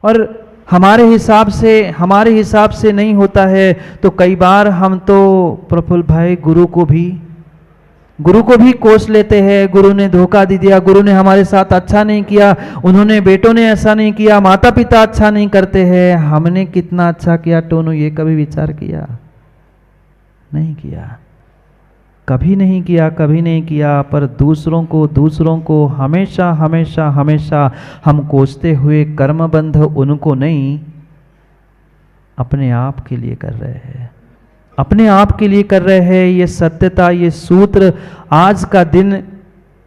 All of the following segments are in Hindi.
और हमारे हिसाब से नहीं होता है तो कई बार हम तो प्रफुल्ल भाई गुरु को भी कोस लेते हैं। गुरु ने धोखा दे दिया, गुरु ने हमारे साथ अच्छा नहीं किया, उन्होंने बेटों ने ऐसा नहीं किया, माता पिता अच्छा नहीं करते हैं। हमने कितना अच्छा किया टोनू, ये कभी विचार किया? नहीं किया, कभी नहीं किया, कभी नहीं किया। पर दूसरों को हमेशा हमेशा हमेशा हम कोसते हुए कर्मबंध उनको नहीं, अपने आप के लिए कर रहे हैं, अपने आप के लिए कर रहे हैं। ये सत्यता, ये सूत्र आज का दिन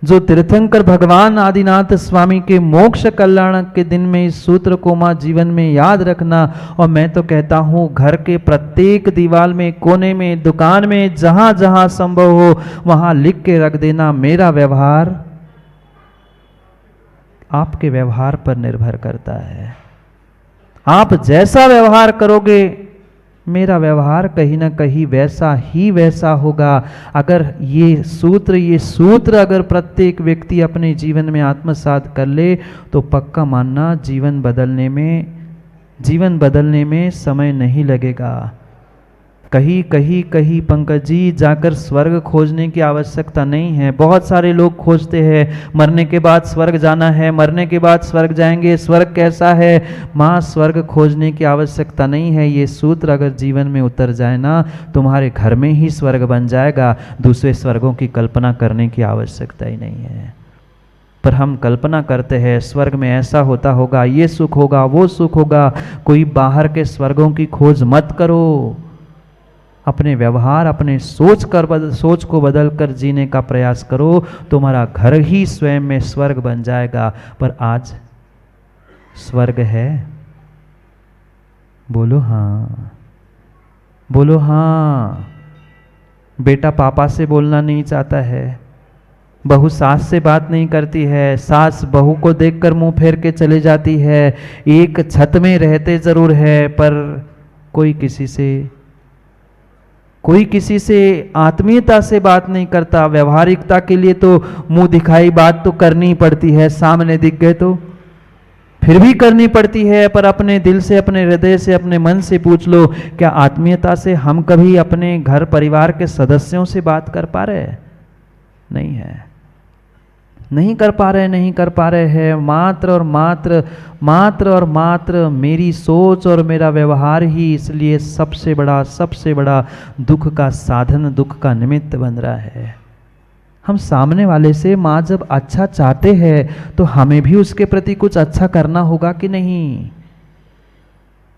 जो तीर्थंकर भगवान आदिनाथ स्वामी के मोक्ष कल्याण के दिन में इस सूत्र को मां जीवन में याद रखना। और मैं तो कहता हूं घर के प्रत्येक दीवार में, कोने में, दुकान में, जहां जहां संभव हो वहां लिख के रख देना, मेरा व्यवहार आपके व्यवहार पर निर्भर करता है। आप जैसा व्यवहार करोगे मेरा व्यवहार कहीं ना कहीं वैसा होगा। अगर ये सूत्र अगर प्रत्येक व्यक्ति अपने जीवन में आत्मसात कर ले तो पक्का मानना जीवन बदलने में समय नहीं लगेगा। कहीं पंकज जी जाकर स्वर्ग खोजने की आवश्यकता नहीं है। बहुत सारे लोग खोजते हैं मरने के बाद स्वर्ग जाना है, मरने के बाद स्वर्ग जाएंगे, स्वर्ग कैसा है। मां स्वर्ग खोजने की आवश्यकता नहीं है। ये सूत्र अगर जीवन में उतर जाए ना, तुम्हारे घर में ही स्वर्ग बन जाएगा। दूसरे स्वर्गों की कल्पना करने की आवश्यकता ही नहीं है। पर हम कल्पना करते हैं स्वर्ग में ऐसा होता होगा, ये सुख होगा, वो सुख होगा। कोई बाहर के स्वर्गों की खोज मत करो। अपने व्यवहार, अपने सोच को बदल कर जीने का प्रयास करो। तुम्हारा घर ही स्वयं में स्वर्ग बन जाएगा। पर आज स्वर्ग है? बोलो हाँ, बोलो हाँ। बेटा पापा से बोलना नहीं चाहता है, बहू सास से बात नहीं करती है, सास बहू को देखकर मुंह फेर के चले जाती है। एक छत में रहते जरूर है पर कोई किसी से आत्मीयता से बात नहीं करता। व्यवहारिकता के लिए तो मुंह दिखाई बात तो करनी ही पड़ती है, सामने दिख गए तो फिर भी करनी पड़ती है। पर अपने दिल से, अपने हृदय से, अपने मन से पूछ लो, क्या आत्मीयता से हम कभी अपने घर परिवार के सदस्यों से बात कर पा रहे हैं? नहीं है, नहीं कर पा रहे हैं। मात्र और मात्र मेरी सोच और मेरा व्यवहार ही इसलिए सबसे बड़ा दुख का साधन, दुख का निमित्त बन रहा है। हम सामने वाले से माँ जब अच्छा चाहते हैं तो हमें भी उसके प्रति कुछ अच्छा करना होगा कि नहीं?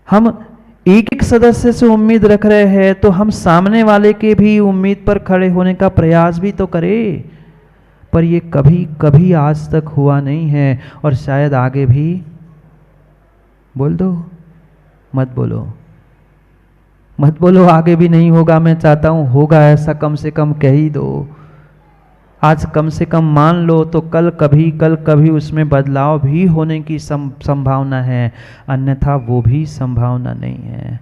हम एक सदस्य से उम्मीद रख रहे हैं तो हम सामने वाले के भी उम्मीद पर खड़े होने का प्रयास भी तो करें। पर ये कभी आज तक हुआ नहीं है और शायद आगे भी। बोल दो, मत बोलो आगे भी नहीं होगा। मैं चाहता हूं होगा ऐसा, कम से कम कह ही दो। आज कम से कम मान लो तो कल कभी उसमें बदलाव भी होने की संभावना है, अन्यथा वो भी संभावना नहीं है।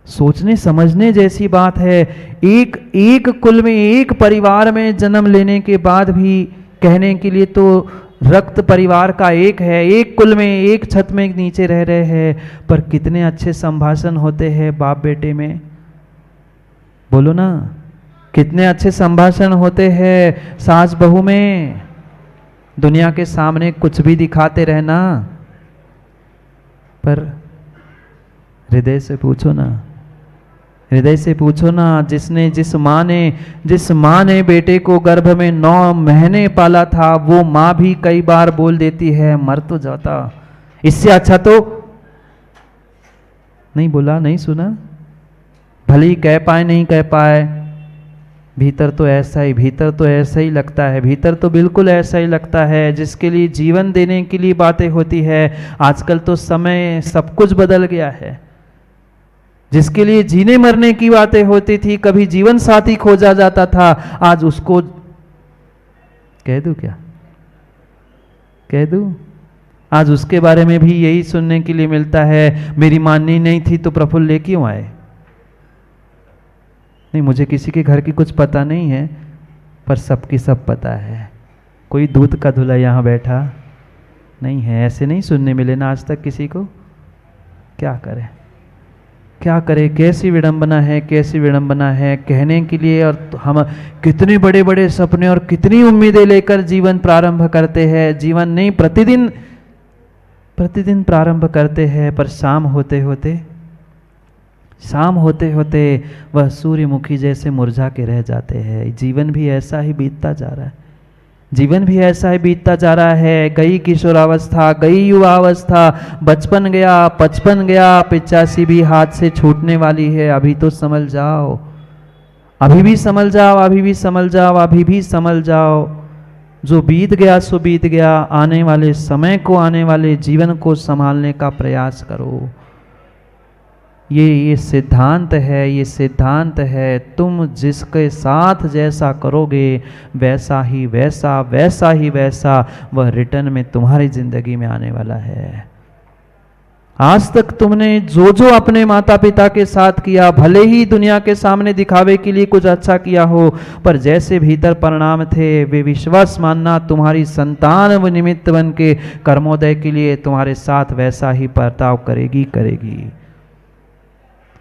सोचने समझने जैसी बात है। एक कुल में, एक परिवार में जन्म लेने के बाद भी कहने के लिए तो रक्त परिवार का एक है, एक कुल में, एक छत में नीचे रह रहे हैं, पर कितने अच्छे संभाषण होते हैं बाप बेटे में। बोलो ना, कितने अच्छे संभाषण होते हैं सास बहू में। दुनिया के सामने कुछ भी दिखाते रहना, पर हृदय से पूछो ना, जिस माँ ने बेटे को गर्भ में 9 महीने पाला था, वो माँ भी कई बार बोल देती है मर तो जाता, इससे अच्छा तो नहीं बोला, नहीं सुना। भले ही कह पाए नहीं कह पाए, भीतर तो ऐसा ही लगता है। भीतर तो बिल्कुल ऐसा ही लगता है। जिसके लिए जीवन देने के लिए बातें होती है, आजकल तो समय सब कुछ बदल गया है। जिसके लिए जीने मरने की बातें होती थी, कभी जीवन साथी खोजा जाता था, आज उसको कह दूं क्या? कह दूं? आज उसके बारे में भी यही सुनने के लिए मिलता है, मेरी माननी नहीं थी तो प्रफुल्ल ले क्यों आए? नहीं, मुझे किसी के घर की कुछ पता नहीं है, पर सबकी सब पता है। कोई दूध का धुला यहाँ बैठा, नहीं है, ऐसे नहीं सुनने मिले ना आज तक किसी को। क्या करें, क्या करें, कैसी विडंबना है, कैसी विडंबना है कहने के लिए। और हम कितने बड़े बड़े सपने और कितनी उम्मीदें लेकर जीवन प्रारंभ करते हैं। जीवन नहीं, प्रतिदिन प्रतिदिन प्रारंभ करते हैं, पर शाम होते होते वह सूर्यमुखी जैसे मुरझा के रह जाते हैं। जीवन भी ऐसा ही बीतता जा रहा है, जीवन भी ऐसा ही बीतता जा रहा है। गई किशोरावस्था, गई युवावस्था, बचपन गया, 55 गया, 85 भी हाथ से छूटने वाली है। अभी तो संभल जाओ, अभी भी संभल जाओ, अभी भी संभल जाओ, अभी भी संभल जाओ। जो बीत गया सो बीत गया। आने वाले समय को, आने वाले जीवन को संभालने का प्रयास करो। ये सिद्धांत है, ये सिद्धांत है। तुम जिसके साथ जैसा करोगे वैसा ही वैसा, वैसा ही वैसा वह रिटर्न में तुम्हारी जिंदगी में आने वाला है। आज तक तुमने जो जो अपने माता पिता के साथ किया, भले ही दुनिया के सामने दिखावे के लिए कुछ अच्छा किया हो, पर जैसे भीतर परिणाम थे वे विश्वास मानना तुम्हारी संतान व निमित्त बन के कर्मोदय के लिए तुम्हारे साथ वैसा ही बर्ताव करेगी।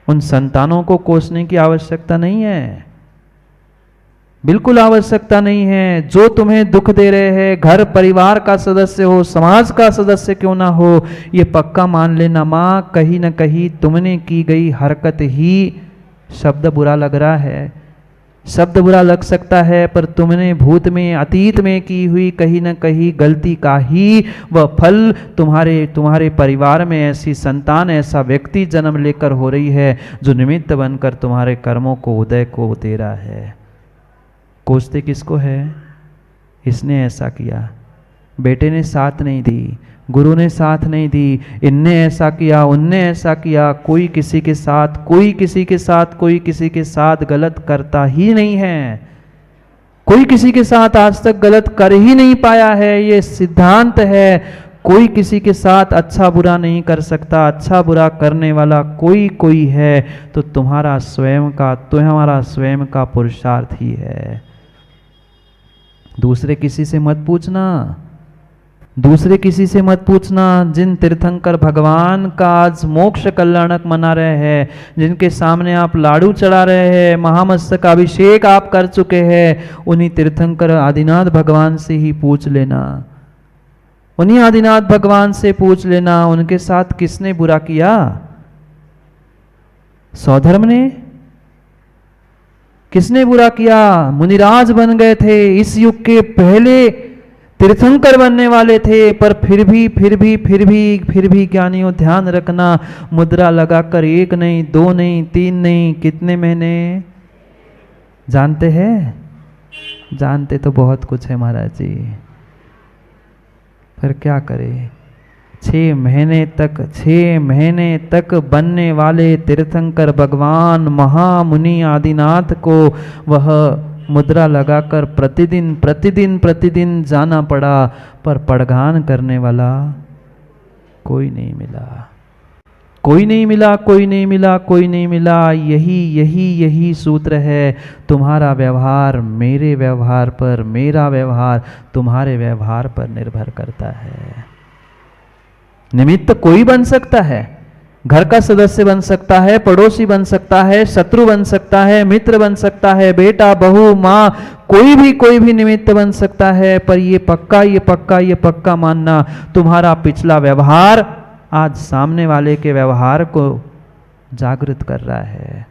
उन संतानों को कोसने की आवश्यकता नहीं है, बिल्कुल आवश्यकता नहीं है। जो तुम्हें दुख दे रहे हैं, घर परिवार का सदस्य हो, समाज का सदस्य क्यों ना हो, ये पक्का मान लेना माँ, कहीं ना कहीं तुमने की गई हरकत ही शब्द बुरा लग रहा है, शब्द बुरा लग सकता है, पर तुमने भूत में, अतीत में की हुई कहीं ना कहीं गलती का ही वह फल तुम्हारे परिवार में ऐसी संतान, ऐसा व्यक्ति जन्म लेकर हो रही है जो निमित्त बनकर तुम्हारे कर्मों को, उदय को दे रहा है। कोसते किसको है? इसने ऐसा किया, बेटे ने साथ नहीं दी, गुरु ने साथ नहीं दी, इनने ऐसा किया, उनने ऐसा किया। कोई किसी के साथ, कोई किसी के साथ, कोई किसी के साथ गलत करता ही नहीं है। कोई किसी के साथ आज तक गलत कर ही नहीं पाया है। ये सिद्धांत है। कोई किसी के साथ अच्छा बुरा नहीं कर सकता। अच्छा बुरा करने वाला कोई है तो तुम्हारा स्वयं का पुरुषार्थ ही है। दूसरे किसी से मत पूछना, दूसरे किसी से मत पूछना। जिन तीर्थंकर भगवान का आज मोक्ष कल्याणक मना रहे हैं, जिनके सामने आप लाडू चढ़ा रहे हैं, महामस्तक अभिषेक आप कर चुके हैं, उन्हीं तीर्थंकर आदिनाथ भगवान से ही पूछ लेना, उन्हीं आदिनाथ भगवान से पूछ लेना, उनके साथ किसने बुरा किया? सौधर्म ने? किसने बुरा किया? मुनिराज बन गए थे, इस युग के पहले तीर्थंकर बनने वाले थे, पर फिर भी ज्ञानियों ध्यान रखना, मुद्रा लगाकर 1 नहीं, 2 नहीं, 3 नहीं, कितने महीने जानते हैं? जानते तो बहुत कुछ है महाराज जी, पर क्या करें। 6 महीने तक बनने वाले तीर्थंकर भगवान महामुनि आदिनाथ को वह मुद्रा लगाकर प्रतिदिन जाना पड़ा, पर पड़गान करने वाला कोई नहीं मिला। यही सूत्र है। तुम्हारा व्यवहार मेरे व्यवहार पर, मेरा व्यवहार तुम्हारे व्यवहार पर निर्भर करता है। निमित्त कोई बन सकता है, घर का सदस्य बन सकता है, पड़ोसी बन सकता है, शत्रु बन सकता है, मित्र बन सकता है, बेटा, बहू, माँ, कोई भी निमित्त बन सकता है। पर ये पक्का मानना, तुम्हारा पिछला व्यवहार आज सामने वाले के व्यवहार को जागृत कर रहा है।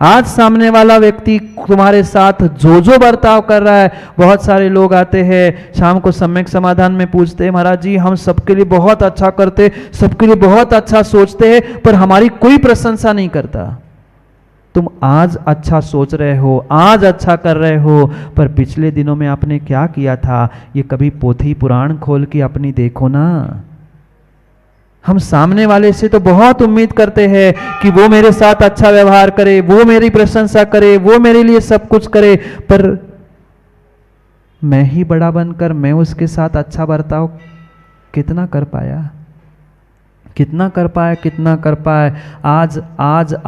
आज सामने वाला व्यक्ति तुम्हारे साथ जो बर्ताव कर रहा है। बहुत सारे लोग आते हैं शाम को सम्यक समाधान में पूछते हैं, महाराज जी हम सबके लिए बहुत अच्छा करते, सबके लिए बहुत अच्छा सोचते हैं, पर हमारी कोई प्रशंसा नहीं करता। तुम आज अच्छा सोच रहे हो, आज अच्छा कर रहे हो, पर पिछले दिनों में आपने क्या किया था, ये कभी पोथी पुराण खोल के अपनी देखो ना। हम सामने वाले से तो बहुत उम्मीद करते हैं कि वो मेरे साथ अच्छा व्यवहार करे, वो मेरी प्रशंसा करे, वो मेरे लिए सब कुछ करे, पर मैं ही बड़ा बनकर मैं उसके साथ अच्छा बर्ताव कितना कर पाया।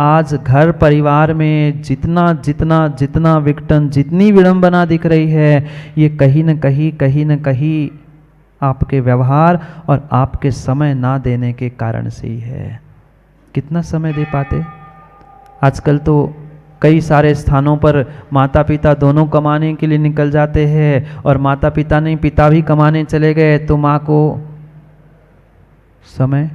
आज घर परिवार में जितना विघटन, जितनी विडंबना दिख रही है, ये कहीं न कहीं आपके व्यवहार और आपके समय ना देने के कारण से ही है। कितना समय दे पाते? आजकल तो कई सारे स्थानों पर माता पिता दोनों कमाने के लिए निकल जाते हैं, और माता पिता नहीं, पिता भी कमाने चले गए तो माँ को समय।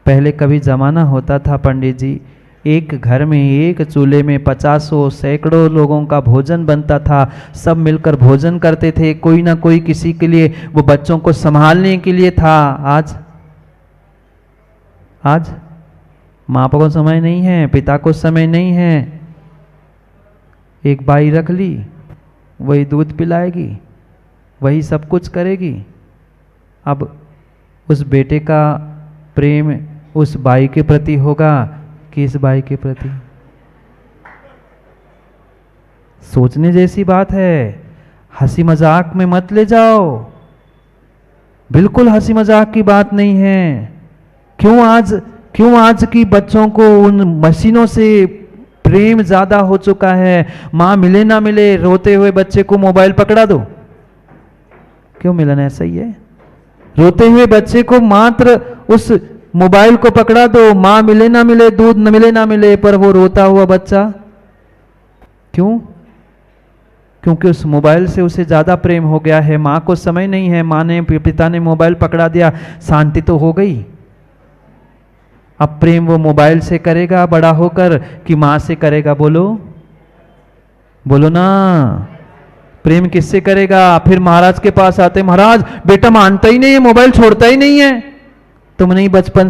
पहले कभी जमाना होता था पंडित जी, एक घर में एक चूल्हे में 50 सैकड़ों लोगों का भोजन बनता था, सब मिलकर भोजन करते थे, कोई ना कोई किसी के लिए वो बच्चों को संभालने के लिए था। आज माँ को समय नहीं है, पिता को समय नहीं है। एक बाई रख ली, वही दूध पिलाएगी, वही सब कुछ करेगी। अब उस बेटे का प्रेम उस बाई के प्रति होगा कि इस बाई के प्रति? सोचने जैसी बात है। हंसी मजाक में मत ले जाओ, बिल्कुल हंसी मजाक की बात नहीं है। क्यों आज की बच्चों को उन मशीनों से प्रेम ज्यादा हो चुका है। माँ मिले ना मिले, रोते हुए बच्चे को मोबाइल पकड़ा दो। क्यों मिलन ऐसा ही है? रोते हुए बच्चे को मात्र उस मोबाइल को पकड़ा दो, माँ मिले ना मिले, दूध न मिले ना मिले, पर वो रोता हुआ बच्चा क्यों? क्योंकि उस मोबाइल से उसे ज्यादा प्रेम हो गया है। माँ को समय नहीं है, माँ ने पिता ने मोबाइल पकड़ा दिया, शांति तो हो गई। अब प्रेम वो मोबाइल से करेगा बड़ा होकर कि माँ से करेगा? बोलो ना, प्रेम किससे करेगा? फिर महाराज के पास आते, महाराज बेटा मानता ही नहीं है, मोबाइल छोड़ता ही नहीं है। तुमने ही बचपन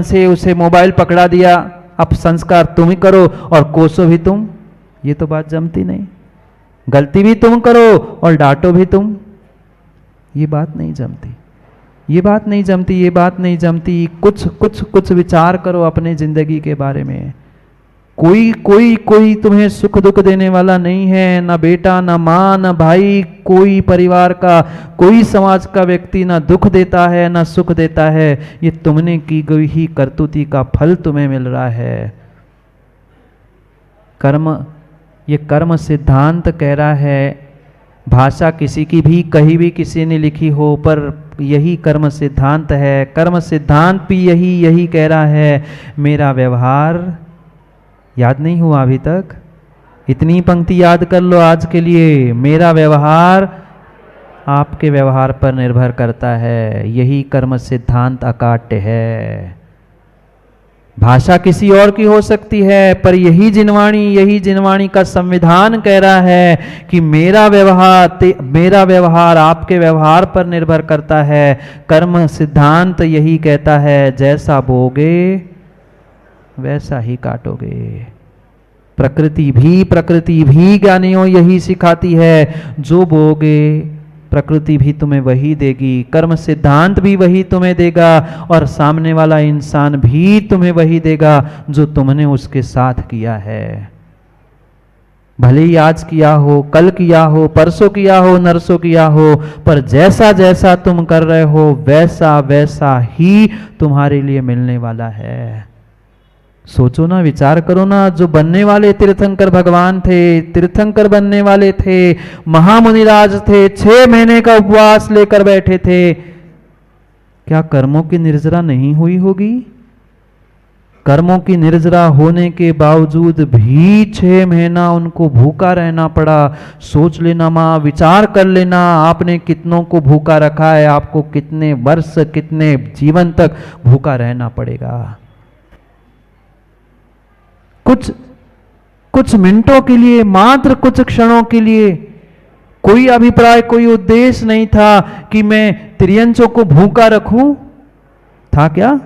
से उसे मोबाइल पकड़ा दिया, अब संस्कार तुम ही करो और कोसो भी तुम। ये तो बात जमती नहीं। गलती भी तुम करो और डांटो भी तुम। ये बात नहीं जमती, ये बात नहीं जमती, ये बात नहीं जमती। कुछ विचार करो अपने जिंदगी के बारे में। कोई तुम्हें सुख दुख देने वाला नहीं है, ना बेटा, ना माँ, ना भाई। कोई परिवार का, कोई समाज का व्यक्ति ना दुख देता है ना सुख देता है। ये तुमने की गई ही करतूती का फल तुम्हें मिल रहा है। ये कर्म सिद्धांत कह रहा है, भाषा किसी की भी कहीं भी किसी ने लिखी हो, पर यही कर्म सिद्धांत है। कर्म सिद्धांत भी यही कह रहा है, मेरा व्यवहार। याद नहीं हुआ अभी तक? इतनी पंक्ति याद कर लो आज के लिए। मेरा व्यवहार आपके व्यवहार पर निर्भर करता है। यही कर्म सिद्धांत अकाट्य है। भाषा किसी और की हो सकती है, पर यही जिनवाणी का संविधान कह रहा है कि मेरा व्यवहार आपके व्यवहार पर निर्भर करता है। कर्म सिद्धांत यही कहता है, जैसा बोगे वैसा ही काटोगे। प्रकृति भी ज्ञानियों यही सिखाती है, जो बोगे प्रकृति भी तुम्हें वही देगी, कर्म सिद्धांत भी वही तुम्हें देगा, और सामने वाला इंसान भी तुम्हें वही देगा जो तुमने उसके साथ किया है। भले ही आज किया हो, कल किया हो, परसों किया हो, नरसों किया हो, पर जैसा जैसा तुम कर रहे हो वैसा वैसा ही तुम्हारे लिए मिलने वाला है। सोचो ना, विचार करो ना। जो बनने वाले तीर्थंकर भगवान थे, तीर्थंकर बनने वाले थे, महामुनिराज थे, 6 महीने का उपवास लेकर बैठे थे। क्या कर्मों की निर्जरा नहीं हुई होगी? कर्मों की निर्जरा होने के बावजूद भी 6 महीना उनको भूखा रहना पड़ा। सोच लेना माँ, विचार कर लेना, आपने कितनों को भूखा रखा है, आपको कितने वर्ष, कितने जीवन तक भूखा रहना पड़ेगा। कुछ मिनटों के लिए, मात्र कुछ क्षणों के लिए, कोई अभिप्राय, कोई उद्देश्य नहीं था कि मैं त्रियंचों को भूखा रखूं। था क्या?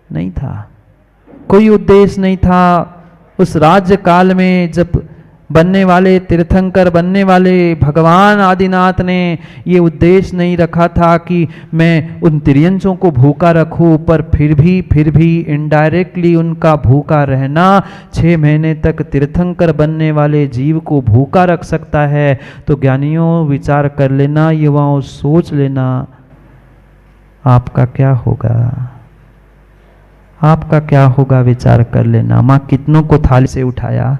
नहीं था। कोई उद्देश्य नहीं था। उस राज्य काल में जब बनने वाले तीर्थंकर, बनने वाले भगवान आदिनाथ ने ये उद्देश्य नहीं रखा था कि मैं उन त्रियंचों को भूखा रखूं, पर फिर भी इनडायरेक्टली उनका भूखा रहना 6 महीने तक तीर्थंकर बनने वाले जीव को भूखा रख सकता है। तो ज्ञानियों, विचार कर लेना, युवाओं सोच लेना, आपका क्या होगा? आपका क्या होगा? विचार कर लेना। माँ कितनों को थाली से उठाया,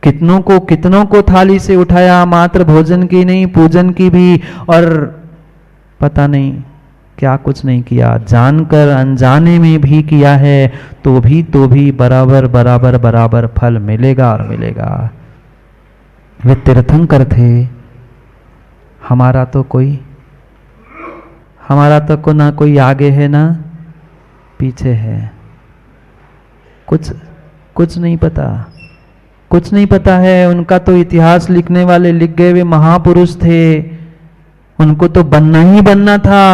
कितनों को थाली से उठाया, मात्र भोजन की नहीं पूजन की भी, और पता नहीं क्या कुछ नहीं किया, जानकर अनजाने में भी किया है, तो भी बराबर बराबर बराबर फल मिलेगा और मिलेगा। वे तीर्थंकर थे, हमारा तो ना कोई आगे है ना पीछे है, कुछ नहीं पता है। उनका तो इतिहास लिखने वाले लिख गए, वे महापुरुष थे, उनको तो बनना ही बनना था।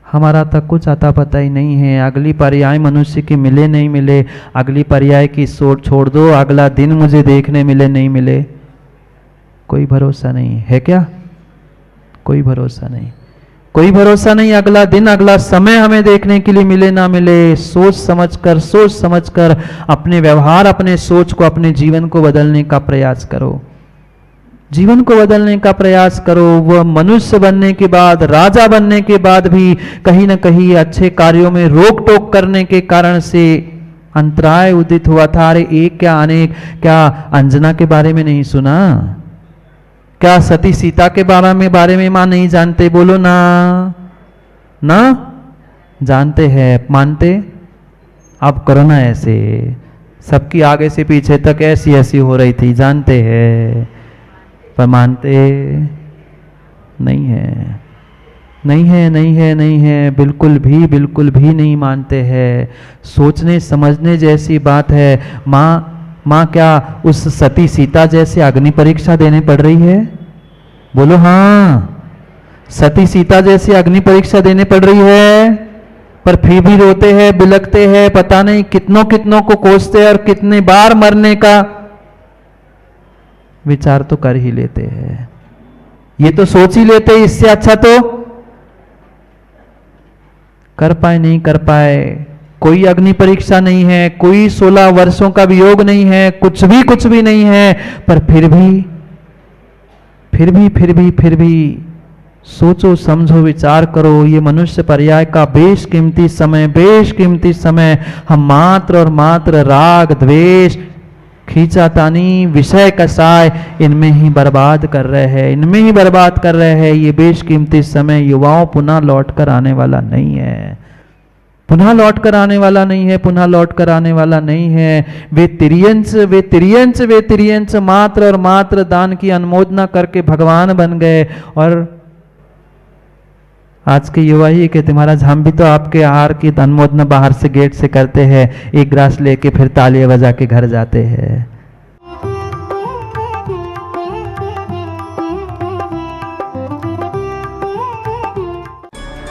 हमारा तक कुछ आता पता ही नहीं है। अगली पर्याय मनुष्य की मिले नहीं मिले, अगली पर्याय की सोच छोड़ दो, अगला दिन मुझे देखने मिले नहीं मिले, कोई भरोसा नहीं है। क्या कोई भरोसा नहीं। अगला दिन अगला समय हमें देखने के लिए मिले ना मिले। सोच समझकर अपने व्यवहार, अपने सोच को, अपने जीवन को बदलने का प्रयास करो। वह मनुष्य बनने के बाद, राजा बनने के बाद भी कहीं ना कहीं अच्छे कार्यों में रोक टोक करने के कारण से अंतराय उदित हुआ था। अरे एक क्या अनेक, क्या अंजना के बारे में नहीं सुना? क्या सती सीता के बारे में मां नहीं जानते? बोलो ना जानते हैं, मानते? अब करो ना ऐसे, सबकी आगे से पीछे तक ऐसी हो रही थी, जानते हैं पर मानते नहीं है, बिल्कुल भी नहीं मानते हैं। सोचने समझने जैसी बात है। माँ क्या उस सती सीता जैसे अग्नि परीक्षा देने पड़ रही है? बोलो हाँ, सती सीता जैसी अग्नि परीक्षा देने पड़ रही है, पर फिर भी रोते हैं, बिलखते हैं, पता नहीं कितनों को कोसते और कितने बार मरने का विचार तो कर ही लेते हैं। ये तो सोच ही लेते, इससे अच्छा तो कर पाए नहीं कर पाए। कोई अग्नि परीक्षा नहीं है, कोई 16 वर्षों का वियोग नहीं है, कुछ भी नहीं है, पर फिर भी सोचो समझो विचार करो। ये मनुष्य पर्याय का बेशकीमती समय हम मात्र और मात्र राग द्वेष, खींचातानी, विषय कसाय, इनमें ही बर्बाद कर रहे हैं। ये बेशकीमती समय युवाओं पुनः लौट कर आने वाला नहीं है। पुनः लौट कर आने वाला नहीं है। वे तिर्यंच मात्र और मात्र दान की अनुमोदना करके भगवान बन गए। और आज के युवा ही कहते, महाराज हम भी तो आपके आहार की अनुमोदना बाहर से गेट से करते हैं, एक ग्रास लेके फिर तालियां बजा के घर जाते हैं।